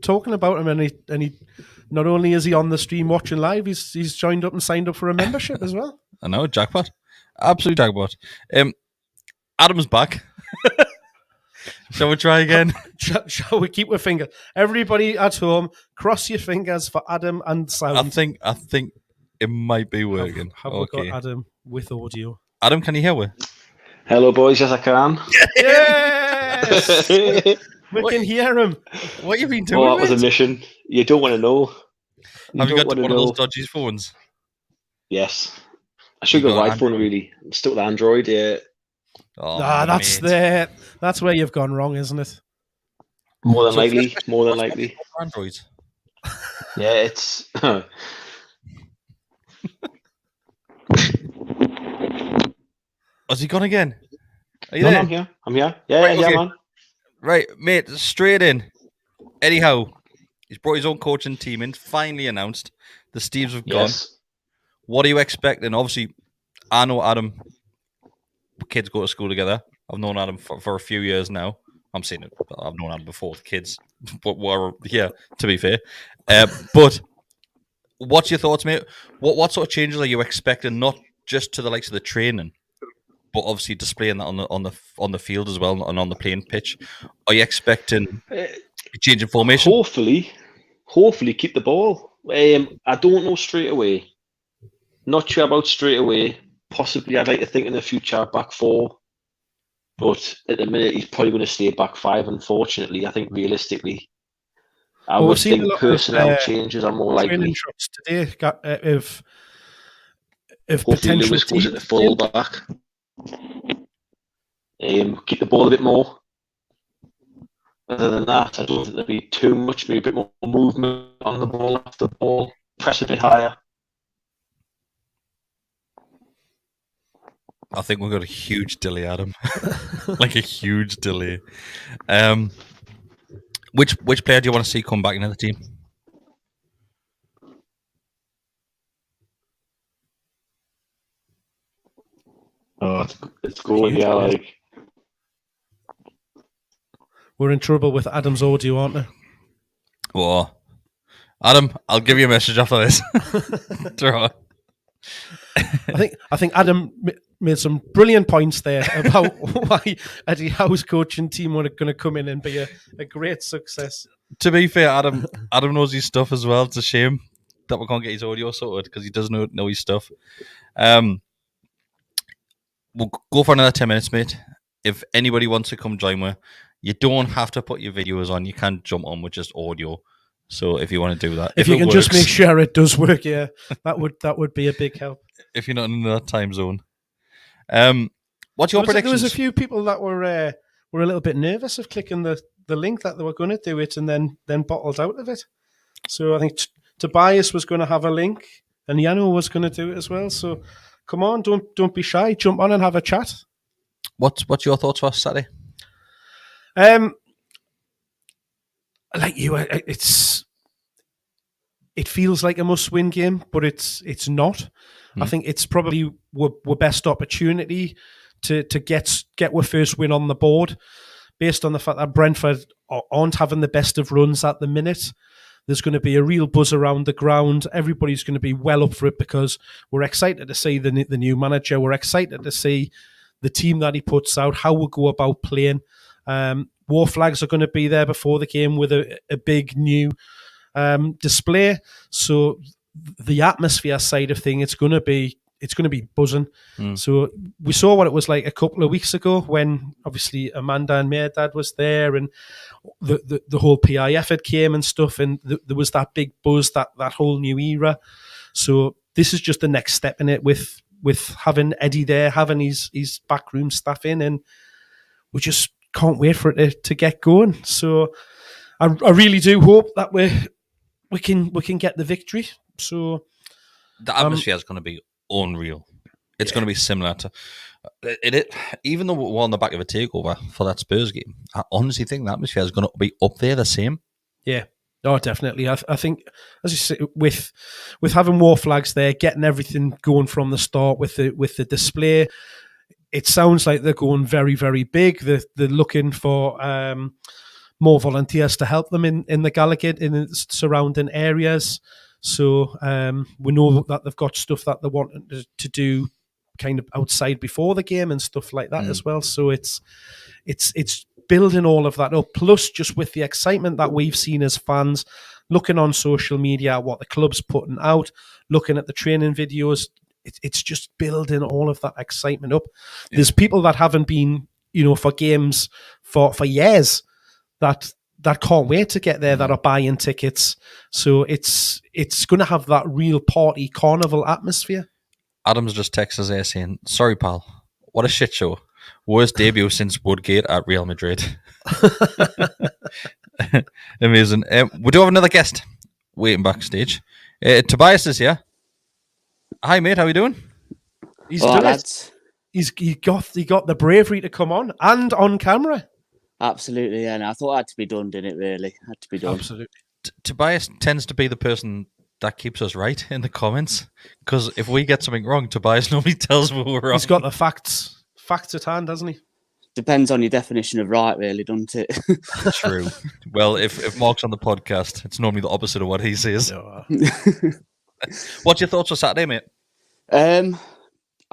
talking about him, and he not only is he on the stream watching live, he's joined up and signed up for a membership as well. I know, jackpot, absolute jackpot. Adam's back. Shall we try again? Shall we keep our finger? Everybody at home, cross your fingers for Adam and sound. I think it might be working. Have we got Adam with audio? Adam, can you hear me? Hello, boys. Yes, I can. Yes! We can hear him. What have you been doing? Oh, that was a mission. You don't want to know. Have you got one of those dodgy phones? Yes. I should go with iPhone, really. I'm still with Android, yeah. Oh, that's where you've gone wrong, isn't it? More than likely. Androids. Yeah, it's... Has he gone again? Are you there? I'm here. Yeah, right, okay. Man. Right, mate, straight in. Eddie Howe. He's brought his own coaching team in, finally announced. The Steves have gone. Yes. What are you expecting? Obviously, I know Adam. Kids go to school together. I've known Adam for a few years now. I'm saying it. I've known Adam before the kids, but we're here, to be fair. But what's your thoughts, mate? What sort of changes are you expecting, not just to the likes of the training, but obviously displaying that on the field as well and on the playing pitch. Are you expecting a change in formation? Hopefully keep the ball. I don't know straight away. Not sure about straight away. Possibly, I'd like to think in the future back 4. But at the minute, he's probably going to stay back 5, unfortunately. I think realistically, I would think personnel changes are more likely. Training shots today of Hopefully potential Lewis goes at the full back. Keep the ball a bit more. Other than that, I don't think there'll be too much, maybe a bit more movement on the ball after the ball, press a bit higher. I think we've got a huge delay, Adam. Like a huge delay. Which player do you want to see come back into the team? Oh, it's going, yeah, like... We're in trouble with Adam's audio, aren't we? Oh, Adam, I'll give you a message after this. I think Adam made some brilliant points there about why Eddie Howe's coaching team were going to come in and be a great success. To be fair, Adam knows his stuff as well. It's a shame that we can't get his audio sorted because he does know his stuff. We'll go for another 10 minutes, mate. If anybody wants to come join me, you don't have to put your videos on. You can jump on with just audio. So if you want to do that, if you can just make sure it does work, yeah, that would be a big help. If you're not in that time zone. What's your predictions? There was a few people that were a little bit nervous of clicking the link that they were going to do it and then bottled out of it. So I think Tobias was going to have a link and Yano was going to do it as well. So come on, don't be shy. Jump on and have a chat. What's your thoughts for Saturday? Like you, it feels like a must-win game, but it's not. I think it's probably our best opportunity to get our first win on the board, based on the fact that Brentford aren't having the best of runs at the minute. There's going to be a real buzz around the ground. Everybody's going to be well up for it because we're excited to see the new manager. We're excited to see the team that he puts out, how we'll go about playing. War flags are going to be there before the game with a big new display. So the atmosphere side of thing, it's going to be buzzing. So we saw what it was like a couple of weeks ago when obviously Amanda and Mairdad was there and the whole PIF had came and stuff, and there was that big buzz, that whole new era. So this is just the next step in it with having Eddie there, having his backroom staff in, and we just can't wait for it to get going. So I really do hope that we can get the victory. So the atmosphere is going to be unreal. It's going to be similar to it. Even though we're on the back of a takeover for that Spurs game, I honestly think the atmosphere is going to be up there the same. Yeah. Oh, definitely. I think, as you say, with having war flags there, getting everything going from the start with the display, it sounds like they're going very, very big. They're looking for more volunteers to help them in the Gallowgate, in the surrounding areas. So we know that they've got stuff that they want to do kind of outside before the game and stuff like that as well. So it's building all of that up. Plus, just with the excitement that we've seen as fans, looking on social media at what the club's putting out, looking at the training videos, it's just building all of that excitement up. Yeah. There's people that haven't been, for games for years that can't wait to get there, that are buying tickets. So it's going to have that real party carnival atmosphere. Adam's just texted us there saying, "Sorry, pal, what a shit show. Worst debut since Woodgate at Real Madrid." Amazing. We do have another guest waiting backstage. Tobias is here. Hi, mate. How are you doing? He's done it. He got the bravery to come on and on camera. Absolutely, yeah. And I thought it had to be done, didn't it, really? Had to be done. Absolutely. Tobias tends to be the person that keeps us right in the comments, because if we get something wrong, Tobias normally tells me we're wrong. He's got the facts at hand, hasn't he? Depends on your definition of right, really, doesn't it? True. Well, if Mark's on the podcast, it's normally the opposite of what he says. What's your thoughts for Saturday, mate? I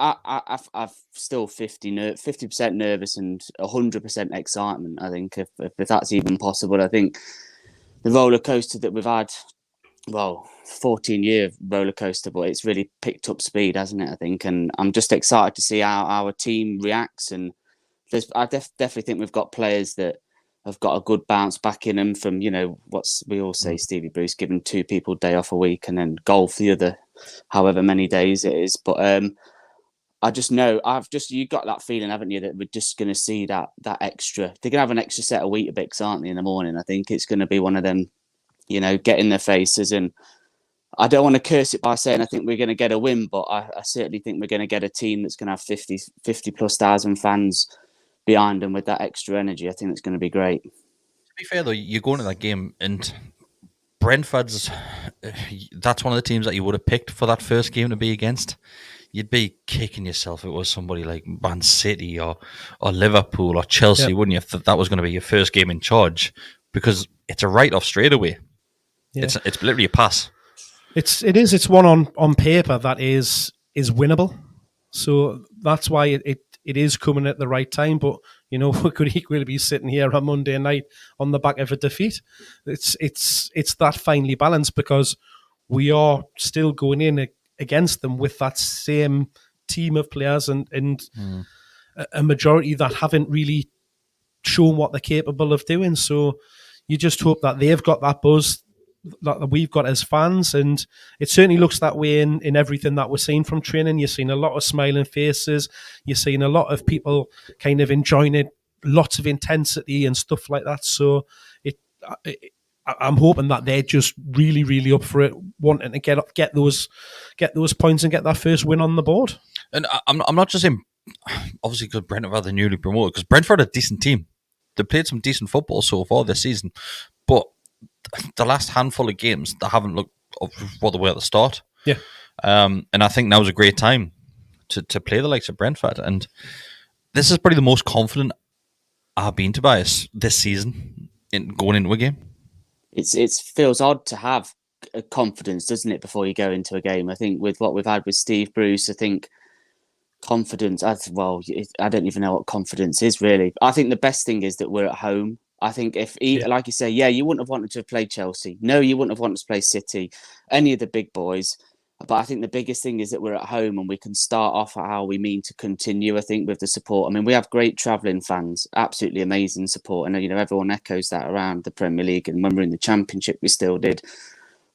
I've still 50% nervous and 100% excitement. I think if that's even possible. I think the roller coaster that we've had, 14-year roller coaster, but it's really picked up speed, hasn't it? I think, and I'm just excited to see how our team reacts. And I definitely think we've got players that have got a good bounce back in them from, what's we all say, Stevie Bruce, giving 2 people a day off a week and then golf the other however many days it is. But I just know you got that feeling, haven't you, that we're just going to see that extra. They're going to have an extra set of Weetabix, aren't they, in the morning? I think it's going to be one of them, get in their faces. And I don't want to curse it by saying I think we're going to get a win, but I certainly think we're going to get a team that's going to have 50 plus thousand fans behind them with that extra energy. I think it's going to be great. To be fair, though, you go into that game and Brentford's, that's one of the teams that you would have picked for that first game to be against. You'd be kicking yourself if it was somebody like Man City or Liverpool or Chelsea, wouldn't you? If that was going to be your first game in charge, because it's a write-off straight away. Yeah. It's literally a pass. It's one on paper that is winnable. So that's why it is coming at the right time. But we could equally be sitting here on Monday night on the back of a defeat. It's that finely balanced, because we are still going in against them with that same team of players and a majority that haven't really shown what they're capable of doing. So you just hope that they've got that buzz that we've got as fans, and it certainly looks that way in everything that we're seeing from training. You're seeing a lot of smiling faces, you're seeing a lot of people kind of enjoying it, lots of intensity and stuff like that. So I'm hoping that they're just really, really up for it, wanting to get those points and get that first win on the board. And I'm not just saying, obviously, because Brentford are the newly promoted, because Brentford are a decent team. They played some decent football so far this season, but the last handful of games, they haven't looked what they were at the start. Yeah. And I think now is a great time to play the likes of Brentford. And this is probably the most confident I've been, Tobias, this season in going into a game. It feels odd to have confidence, doesn't it, before you go into a game? I think with what we've had with Steve Bruce, I think confidence, I don't even know what confidence is, really. I think the best thing is that we're at home. I think like you say, you wouldn't have wanted to have played Chelsea. No, you wouldn't have wanted to play City, any of the big boys. But I think the biggest thing is that we're at home and we can start off at how we mean to continue, I think, with the support. I mean, we have great travelling fans, absolutely amazing support. And, everyone echoes that around the Premier League. And when we're in the Championship, we still did.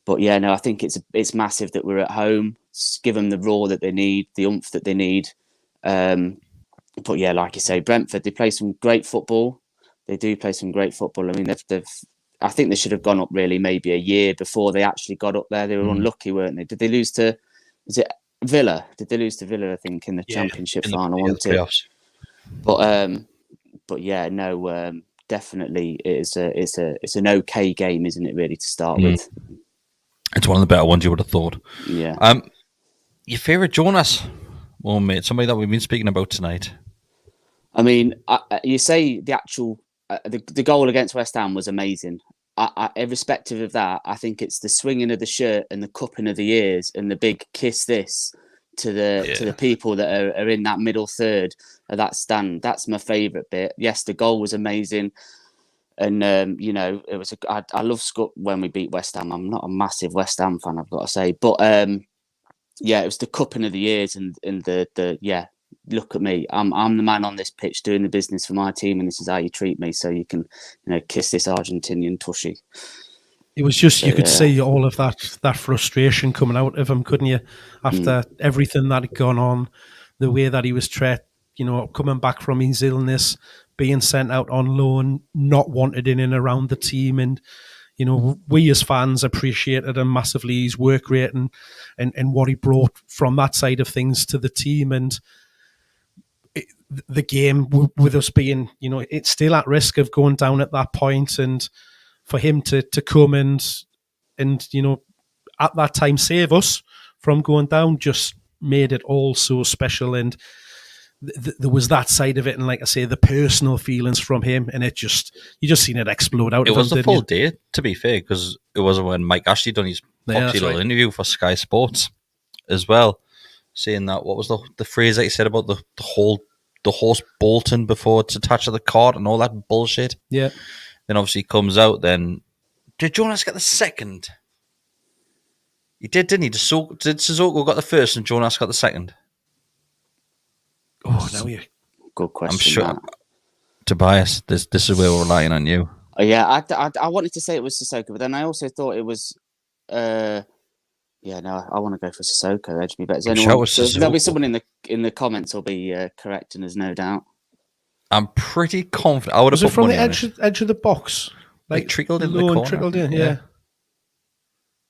But, I think it's massive that we're at home. Give them the roar that they need, the oomph that they need. But, like you say, Brentford, they play some great football. They do play some great football. I mean, I think they should have gone up really maybe a year before they actually got up there. They were unlucky, weren't they? Did they lose to, is it Villa? Did they lose to Villa, I think, in the Championship final? Playoffs. But definitely it's an okay game, isn't it, really, to start with? It's one of the better ones you would have thought. Yeah. Your favourite Jonas? Well, mate, somebody that we've been speaking about tonight. I mean, you say the actual the goal against West Ham was amazing. Irrespective of that, I think it's the swinging of the shirt and the cupping of the ears and the big kiss this to the people that are in that middle third of that stand. That's my favourite bit. Yes, the goal was amazing, and it was. I love Scott when we beat West Ham. I'm not a massive West Ham fan, I've got to say, but it was the cupping of the ears and the look at me. I'm the man on this pitch doing the business for my team, and this is how you treat me. So you can, kiss this Argentinian tushy. It was just you could see all of that frustration coming out of him, couldn't you? After everything that had gone on, the way that he was treated, coming back from his illness, being sent out on loan, not wanted in and around the team, and we as fans appreciated him massively, his work rate and what he brought from that side of things to the team. And the game, with us being, it's still at risk of going down at that point, and for him to come and at that time save us from going down just made it all so special. And there was that side of it, and like I say, the personal feelings from him, and you just seen it explode out. It was a full day, to be fair, because it was when Mike Ashley done his popular interview for Sky Sports as well. saying that, what was the phrase that he said about the horse bolting before it's attached to the cart and all that bullshit? Yeah. Then obviously he comes out. Then did Jonas get the second? He did, didn't he? Did Sissoko got the first and Jonas got the second? Oh, now you. Good question. I'm sure. Tobias, this is where we're relying on you. Oh, yeah, I wanted to say it was Sissoko, but then I also thought it was. Yeah, no, I want to go for Sissoko. Edge me better. There'll be someone in the comments will be correcting us, no doubt. I'm pretty confident. I would have Was put it from money the edge of the box? Like trickled in the corner. Trickled in, yeah.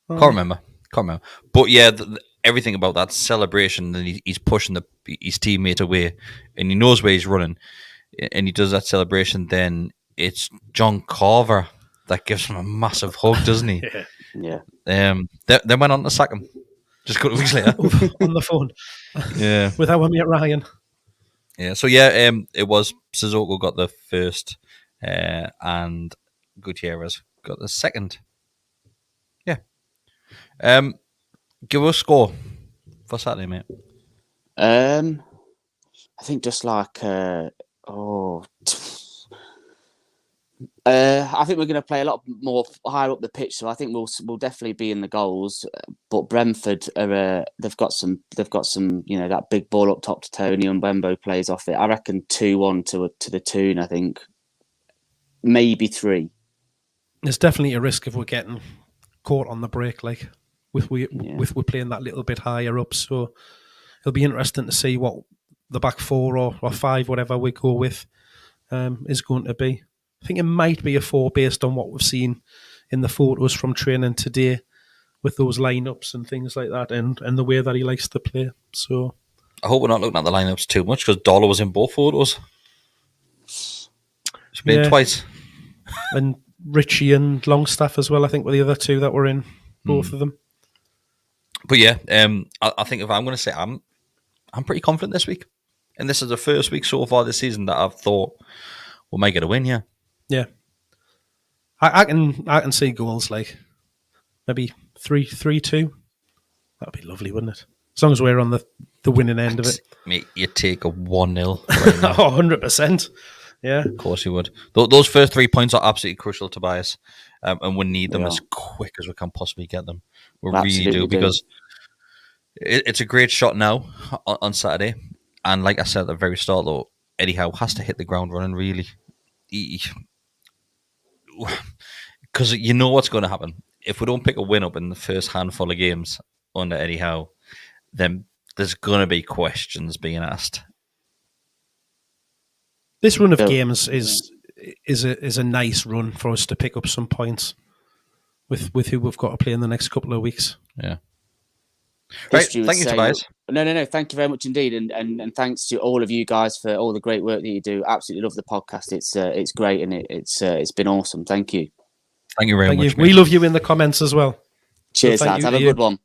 Can't remember. But yeah, everything about that celebration, and he's pushing his teammate away, and he knows where he's running, and he does that celebration. Then it's John Carver that gives him a massive hug, doesn't he? Yeah. Then went on to sack him just a couple of weeks later on the phone. Yeah, with our mate Ryan. Yeah. So yeah, it was Sissoko got the first, and Gutierrez got the second. Yeah. Give us a score for Saturday, mate. I think just like I think we're going to play a lot more higher up the pitch, so I think we'll definitely be in the goals. But Brentford are they've got some that big ball up top to Tony, and Mbembo plays off it. I reckon 2-1 to the Tyne. I think maybe 3. There's definitely a risk if we're getting caught on the break, like with we're playing that little bit higher up. So it'll be interesting to see what the back 4 or 5, whatever we go with, is going to be. I think it might be a 4 based on what we've seen in the photos from training today with those lineups and things like that, and the way that he likes to play. So I hope we're not looking at the lineups too much, because Dollar was in both photos. She's been twice. And Richie and Longstaff as well, I think, were the other 2 that were in both of them. But yeah, I think if I'm going to say I'm pretty confident this week. And this is the first week so far this season that I've thought we might get a win here. Yeah, I can see goals like maybe 3-2. That'd be lovely, wouldn't it? As long as we're on the winning end of it. Mate, you take a 1-0 right now. 100%. Yeah, of course you would. Those first 3 points are absolutely crucial, Tobias, and we need them as quick as we can possibly get them. We really do, because it's a great shot now on Saturday. And like I said at the very start, though, Eddie Howe has to hit the ground running, really. Because you know what's going to happen. If we don't pick a win up in the first handful of games under Eddie Howe, then there's going to be questions being asked. This run of games is a nice run for us to pick up some points with who we've got to play in the next couple of weeks. Yeah. Right, thank you, Tobias. No. Thank you very much indeed, and thanks to all of you guys for all the great work that you do. Absolutely love the podcast. It's great, and it's been awesome. Thank you. Thank you very much. We love you in the comments as well. Cheers, lads. Have a good one.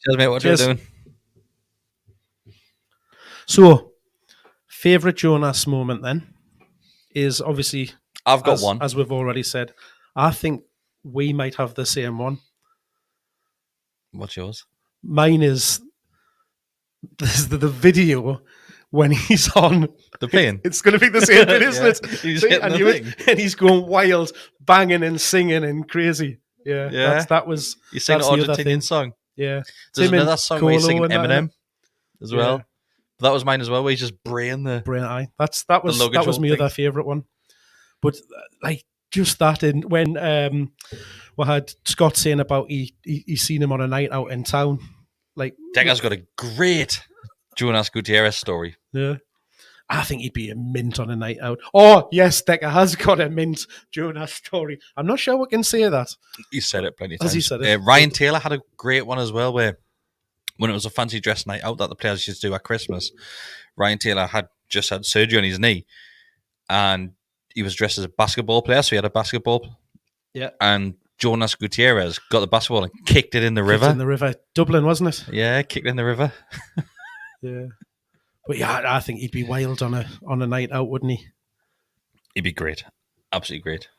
Cheers, mate. What are you doing? So, favourite Jonas moment then is obviously I've got one, as we've already said. I think we might have the same one. What's yours? Mine is the video when he's on the plane. It's going to be the same bit, isn't it? He's hitting the thing. And he's going wild, banging and singing and crazy. Yeah. That was. You sing an Argentinian song. Yeah. There's another song where he's singing Eminem as well. Yeah. That was mine as well, where he's just braying the eye. That was my other favourite one. But like just that, and when we had Scott saying about he seen him on a night out in town. Like Decker's got a great Jonas Gutierrez story. Yeah. I think he'd be a mint on a night out. Oh, yes, Decker has got a mint Jonas story. I'm not sure we can say that. He said it plenty of times. Has he said it? Ryan Taylor had a great one as well, where when it was a fancy dress night out that the players used to do at Christmas, Ryan Taylor had just had surgery on his knee, and he was dressed as a basketball player, so he had a basketball. Yeah. And Jonas Gutierrez got the basketball and kicked it in the river. In the river. Dublin, wasn't it? Yeah, kicked it in the river. Yeah. But yeah, I think he'd be wild on a night out, wouldn't he? He'd be great. Absolutely great.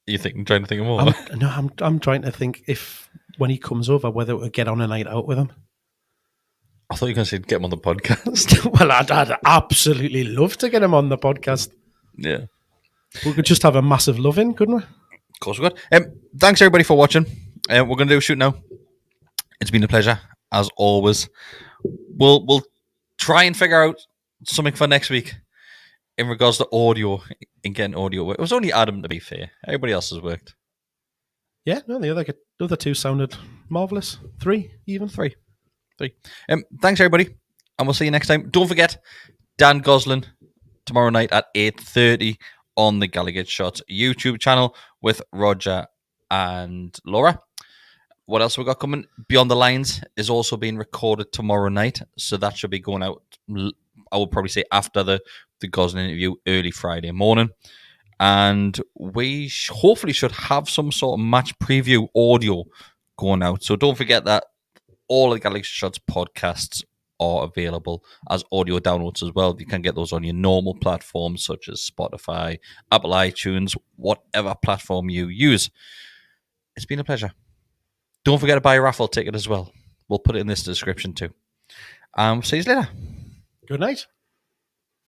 Are you trying to think of more? I'm trying to think if when he comes over, whether we'll get on a night out with him. I thought you were going to say get him on the podcast. Well, I'd absolutely love to get him on the podcast. Yeah. We could just have a massive love-in, couldn't we? Of course we could. Thanks, everybody, for watching. We're going to do a shoot now. It's been a pleasure, as always. We'll try and figure out something for next week in regards to audio and getting audio work. It was only Adam, to be fair. Everybody else has worked. Yeah, no, the other two sounded marvellous. Three. Thanks, everybody, and we'll see you next time. Don't forget, Dan Gosling tomorrow night at 8:30 on the Gallowgateshots YouTube channel with Roger and Laura. What else we got coming? Beyond the Lines is also being recorded tomorrow night, so that should be going out, I would probably say, after the Gosling interview, early Friday morning. And we hopefully should have some sort of match preview audio going out. So don't forget that all the Gallowgateshots podcasts are available as audio downloads as well. You can get those on your normal platforms such as Spotify, Apple iTunes, whatever platform you use. It's been a pleasure. Don't forget to buy a raffle ticket as well. We'll put it in this description too. See you later. Good night.